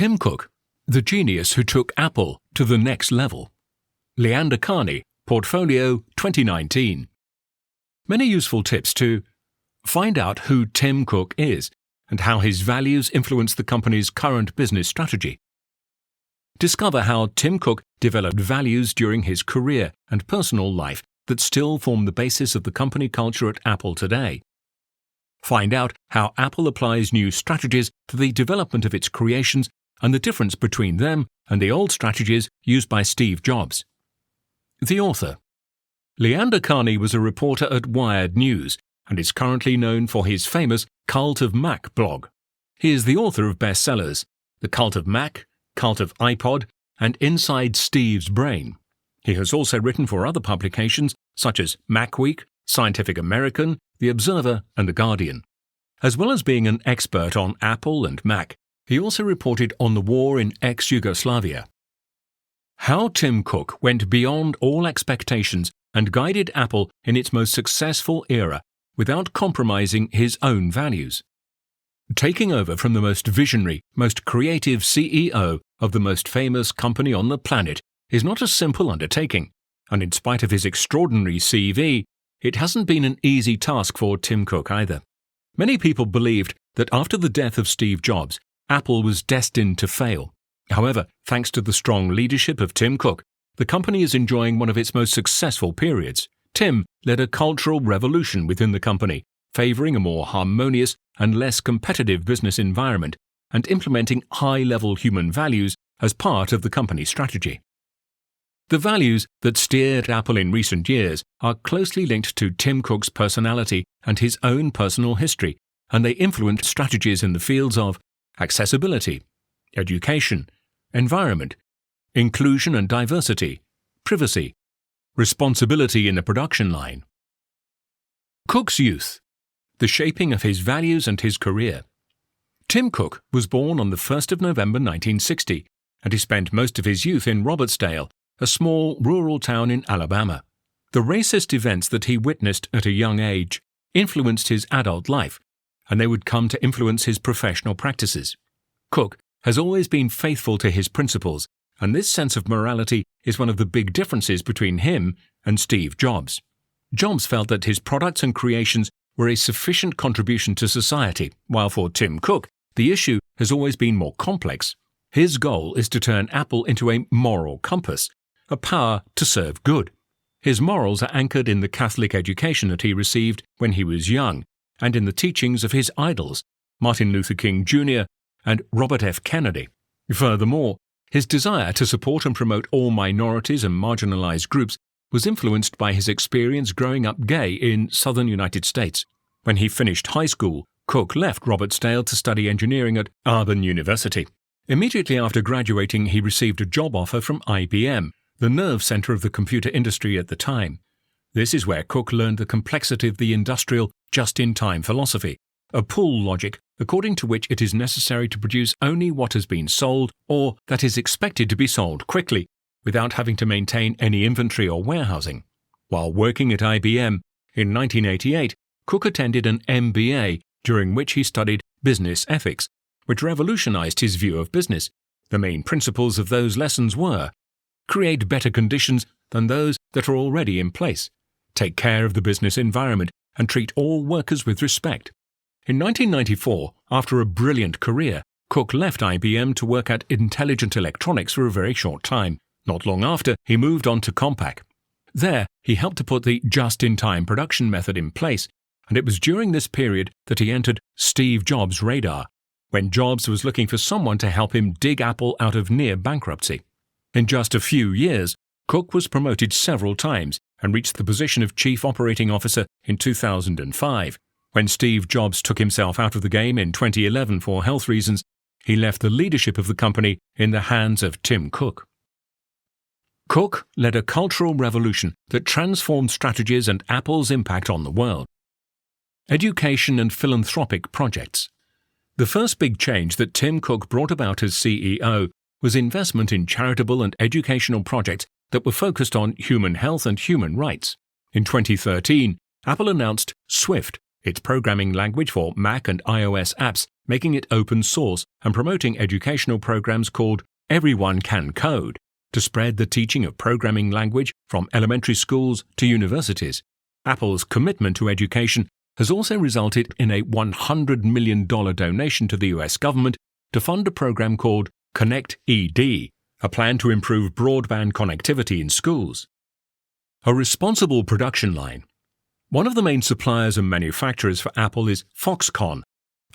Tim Cook, the genius who took Apple to the next level. Leander Carney, Portfolio 2019. Many useful tips to find out who Tim Cook is and how his values influence the company's current business strategy. Discover how Tim Cook developed values during his career and personal life that still form the basis of the company culture at Apple today. Find out how Apple applies new strategies to the development of its creations and the difference between them and the old strategies used by Steve Jobs. The author. Leander Carney was a reporter at Wired News and is currently known for his famous Cult of Mac blog. He is the author of bestsellers The Cult of Mac, Cult of iPod, and Inside Steve's Brain. He has also written for other publications such as Macweek, Scientific American, The Observer, and The Guardian. As well as being an expert on Apple and Mac, he also reported on the war in ex-Yugoslavia. How Tim Cook went beyond all expectations and guided Apple in its most successful era without compromising his own values. Taking over from the most visionary, most creative CEO of the most famous company on the planet is not a simple undertaking, and in spite of his extraordinary CV, it hasn't been an easy task for Tim Cook either. Many people believed that after the death of Steve Jobs, Apple was destined to fail. However, thanks to the strong leadership of Tim Cook, the company is enjoying one of its most successful periods. Tim led a cultural revolution within the company, favoring a more harmonious and less competitive business environment and implementing high-level human values as part of the company's strategy. The values that steered Apple in recent years are closely linked to Tim Cook's personality and his own personal history, and they influenced strategies in the fields of accessibility, education, environment, inclusion and diversity, privacy, responsibility in the production line. Cook's youth, the shaping of his values and his career. Tim Cook was born on the 1st of November 1960, and he spent most of his youth in Robertsdale, a small rural town in Alabama. The racist events that he witnessed at a young age influenced his adult life, and they would come to influence his professional practices. Cook has always been faithful to his principles, and this sense of morality is one of the big differences between him and Steve Jobs. Jobs felt that his products and creations were a sufficient contribution to society, while for Tim Cook, the issue has always been more complex. His goal is to turn Apple into a moral compass, a power to serve good. His morals are anchored in the Catholic education that he received when he was young, and in the teachings of his idols, Martin Luther King Jr. and Robert F. Kennedy. Furthermore, his desire to support and promote all minorities and marginalized groups was influenced by his experience growing up gay in southern United States. When he finished high school, Cook left Robertsdale to study engineering at Auburn University. Immediately after graduating, he received a job offer from IBM, the nerve center of the computer industry at the time. This is where Cook learned the complexity of the industrial just-in-time philosophy, a pull logic according to which it is necessary to produce only what has been sold or that is expected to be sold quickly, without having to maintain any inventory or warehousing. While working at IBM, in 1988, Cook attended an MBA, during which he studied business ethics, which revolutionized his view of business. The main principles of those lessons were: create better conditions than those that are already in place, take care of the business environment, and treat all workers with respect. In 1994, after a brilliant career, Cook left IBM to work at Intelligent Electronics for a very short time. Not long after, he moved on to Compaq. There, he helped to put the just-in-time production method in place, and it was during this period that he entered Steve Jobs' radar, when Jobs was looking for someone to help him dig Apple out of near bankruptcy. In just a few years, Cook was promoted several times and reached the position of Chief Operating Officer in 2005. When Steve Jobs took himself out of the game in 2011 for health reasons, he left the leadership of the company in the hands of Tim Cook. Cook led a cultural revolution that transformed strategies and Apple's impact on the world. Education and philanthropic projects. The first big change that Tim Cook brought about as CEO was investment in charitable and educational projects that were focused on human health and human rights. In 2013, Apple announced Swift, its programming language for Mac and iOS apps, making it open source and promoting educational programs called Everyone Can Code to spread the teaching of programming language from elementary schools to universities. Apple's commitment to education has also resulted in a $100 million donation to the US government to fund a program called Connect ED, a plan to improve broadband connectivity in schools. A responsible production line. One of the main suppliers and manufacturers for Apple is Foxconn,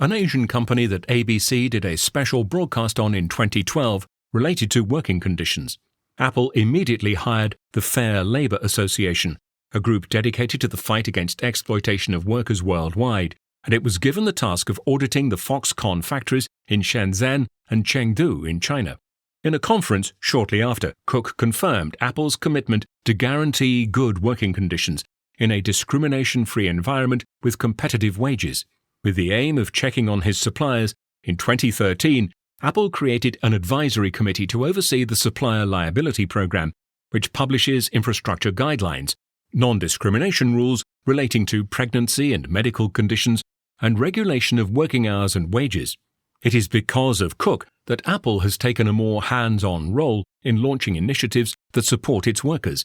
an Asian company that ABC did a special broadcast on in 2012 related to working conditions. Apple immediately hired the Fair Labor Association, a group dedicated to the fight against exploitation of workers worldwide, and it was given the task of auditing the Foxconn factories in Shenzhen and Chengdu in China. In a conference shortly after, Cook confirmed Apple's commitment to guarantee good working conditions in a discrimination-free environment with competitive wages. With the aim of checking on his suppliers, in 2013, Apple created an advisory committee to oversee the Supplier Liability Program, which publishes infrastructure guidelines, non-discrimination rules relating to pregnancy and medical conditions, and regulation of working hours and wages. It is because of Cook that Apple has taken a more hands-on role in launching initiatives that support its workers.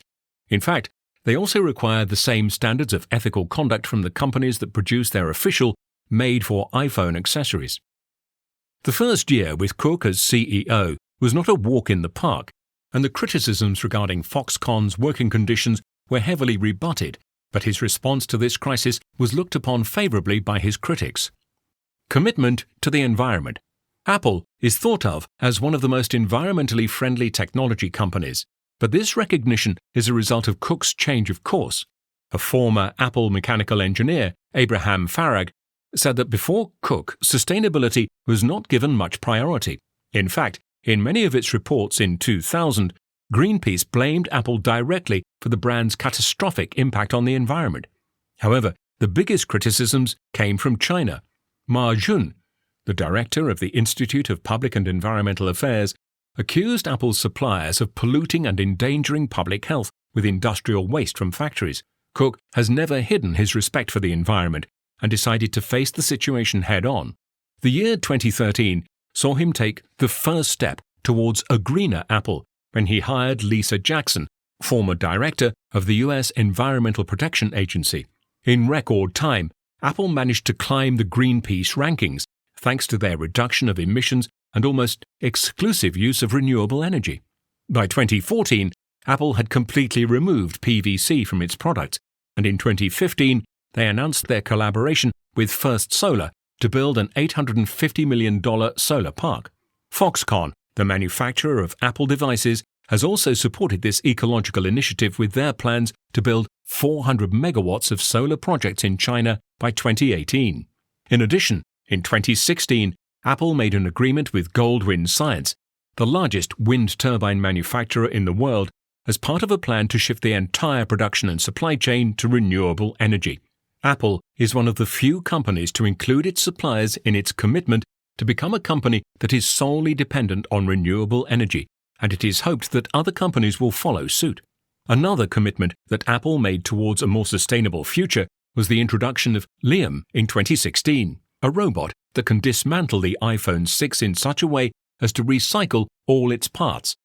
In fact, they also require the same standards of ethical conduct from the companies that produce their official, made-for iPhone accessories. The first year with Cook as CEO was not a walk in the park, and the criticisms regarding Foxconn's working conditions were heavily rebutted, but his response to this crisis was looked upon favorably by his critics. Commitment to the environment. Apple is thought of as one of the most environmentally friendly technology companies, but this recognition is a result of Cook's change of course. A former Apple mechanical engineer, Abraham Farag, said that before Cook, sustainability was not given much priority. In fact, in many of its reports in 2000, Greenpeace blamed Apple directly for the brand's catastrophic impact on the environment. However, the biggest criticisms came from China. Ma Jun, the director of the Institute of Public and Environmental Affairs, accused Apple's suppliers of polluting and endangering public health with industrial waste from factories. Cook has never hidden his respect for the environment and decided to face the situation head-on. The year 2013 saw him take the first step towards a greener Apple when he hired Lisa Jackson, former director of the U.S. Environmental Protection Agency. In record time, Apple managed to climb the Greenpeace rankings thanks to their reduction of emissions and almost exclusive use of renewable energy. By 2014, Apple had completely removed PVC from its products, and in 2015, they announced their collaboration with First Solar to build an $850 million solar park. Foxconn, the manufacturer of Apple devices, has also supported this ecological initiative with their plans to build 400 megawatts of solar projects in China by 2018. In addition, in 2016, Apple made an agreement with Goldwind Science, the largest wind turbine manufacturer in the world, as part of a plan to shift the entire production and supply chain to renewable energy. Apple is one of the few companies to include its suppliers in its commitment to become a company that is solely dependent on renewable energy, and it is hoped that other companies will follow suit. Another commitment that Apple made towards a more sustainable future was the introduction of Liam in 2016, a robot that can dismantle the iPhone 6 in such a way as to recycle all its parts,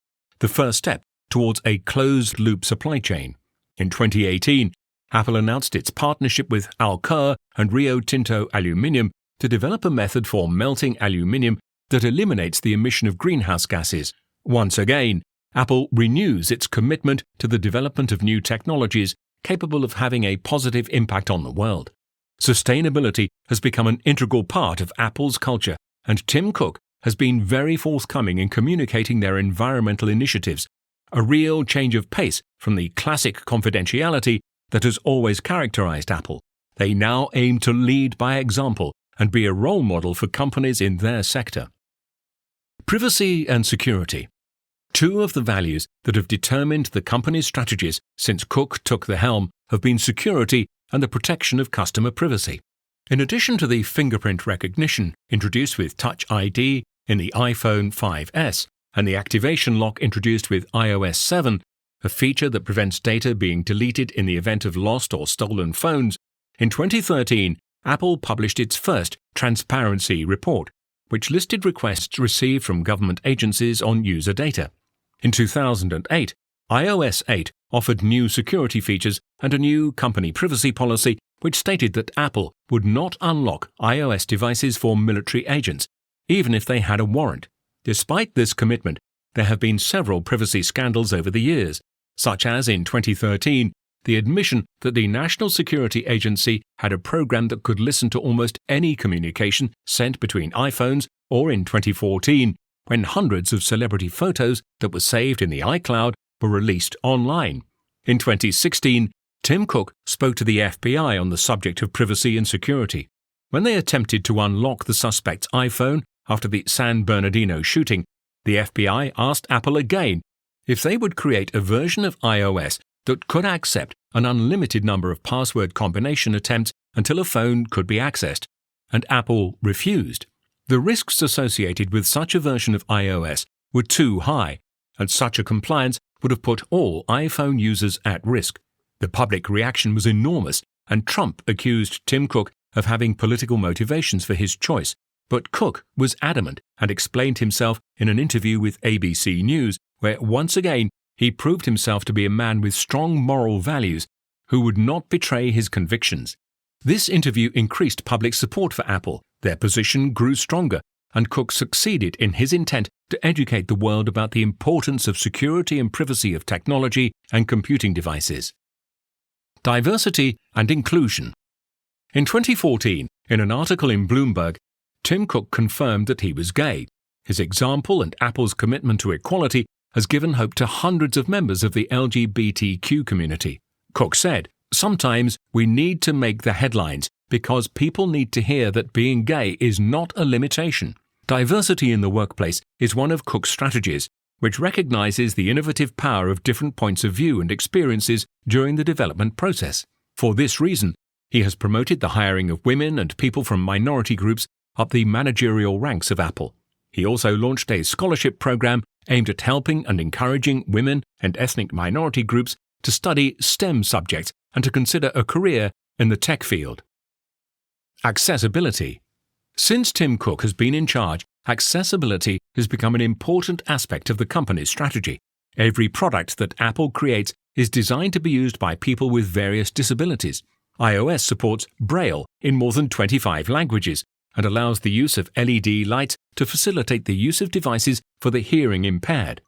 the first step towards a closed-loop supply chain. In 2018, Apple announced its partnership with Alcoa and Rio Tinto Aluminium to develop a method for melting aluminium that eliminates the emission of greenhouse gases. Once again, Apple renews its commitment to the development of new technologies capable of having a positive impact on the world. Sustainability has become an integral part of Apple's culture, and Tim Cook has been very forthcoming in communicating their environmental initiatives, a real change of pace from the classic confidentiality that has always characterized Apple. They now aim to lead by example and be a role model for companies in their sector. Privacy and security. Two of the values that have determined the company's strategies since Cook took the helm have been security and the protection of customer privacy. In addition to the fingerprint recognition introduced with Touch ID in the iPhone 5S and the activation lock introduced with iOS 7, a feature that prevents data being deleted in the event of lost or stolen phones, in 2013, Apple published its first transparency report, which listed requests received from government agencies on user data. In 2008, iOS 8 offered new security features and a new company privacy policy which stated that Apple would not unlock iOS devices for military agents, even if they had a warrant. Despite this commitment, there have been several privacy scandals over the years, such as in 2013, the admission that the National Security Agency had a program that could listen to almost any communication sent between iPhones, or in 2014, when hundreds of celebrity photos that were saved in the iCloud were released online. In 2016, Tim Cook spoke to the FBI on the subject of privacy and security. When they attempted to unlock the suspect's iPhone after the San Bernardino shooting, the FBI asked Apple again if they would create a version of iOS that could accept an unlimited number of password combination attempts until a phone could be accessed, and Apple refused. The risks associated with such a version of iOS were too high, and such a compliance would have put all iPhone users at risk. The public reaction was enormous, and Trump accused Tim Cook of having political motivations for his choice, but Cook was adamant and explained himself in an interview with ABC News, where once again he proved himself to be a man with strong moral values who would not betray his convictions. This interview increased public support for Apple, their position grew stronger, and Cook succeeded in his intent to educate the world about the importance of security and privacy of technology and computing devices. Diversity and inclusion. In 2014, in an article in Bloomberg, Tim Cook confirmed that he was gay. His example and Apple's commitment to equality has given hope to hundreds of members of the LGBTQ community. Cook said, "Sometimes we need to make the headlines because people need to hear that being gay is not a limitation." Diversity in the workplace is one of Cook's strategies, which recognizes the innovative power of different points of view and experiences during the development process. For this reason, he has promoted the hiring of women and people from minority groups up the managerial ranks of Apple. He also launched a scholarship program aimed at helping and encouraging women and ethnic minority groups to study STEM subjects and to consider a career in the tech field. Accessibility. Since Tim Cook has been in charge, accessibility has become an important aspect of the company's strategy. Every product that Apple creates is designed to be used by people with various disabilities. iOS supports Braille in more than 25 languages and allows the use of LED lights to facilitate the use of devices for the hearing impaired.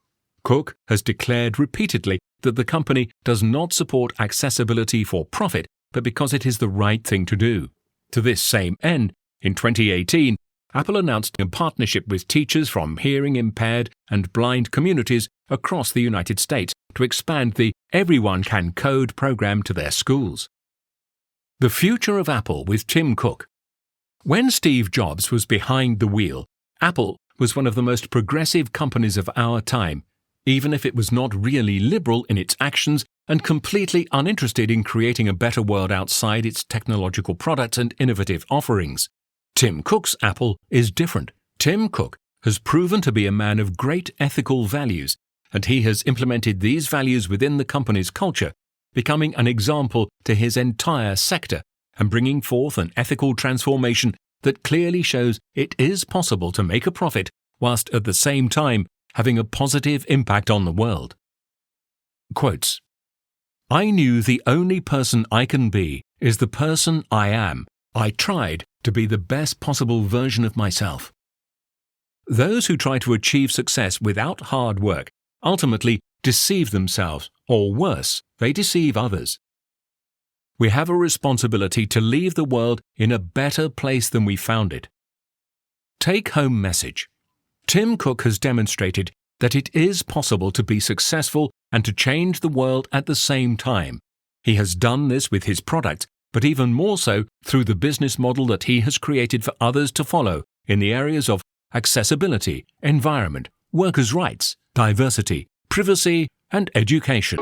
Cook has declared repeatedly that the company does not support accessibility for profit, but because it is the right thing to do. To this same end, in 2018, Apple announced a partnership with teachers from hearing-impaired and blind communities across the United States to expand the Everyone Can Code program to their schools. The future of Apple with Tim Cook. When Steve Jobs was behind the wheel, Apple was one of the most progressive companies of our time, even if it was not really liberal in its actions and completely uninterested in creating a better world outside its technological products and innovative offerings. Tim Cook's Apple is different. Tim Cook has proven to be a man of great ethical values, and he has implemented these values within the company's culture, becoming an example to his entire sector and bringing forth an ethical transformation that clearly shows it is possible to make a profit whilst at the same time having a positive impact on the world. Quotes. "I knew the only person I can be is the person I am. I tried to be the best possible version of myself." Those who try to achieve success without hard work ultimately deceive themselves, or worse, they deceive others. We have a responsibility to leave the world in a better place than we found it. Take-home message. Tim Cook has demonstrated that it is possible to be successful and to change the world at the same time. He has done this with his product, but even more so through the business model that he has created for others to follow in the areas of accessibility, environment, workers' rights, diversity, privacy, and education.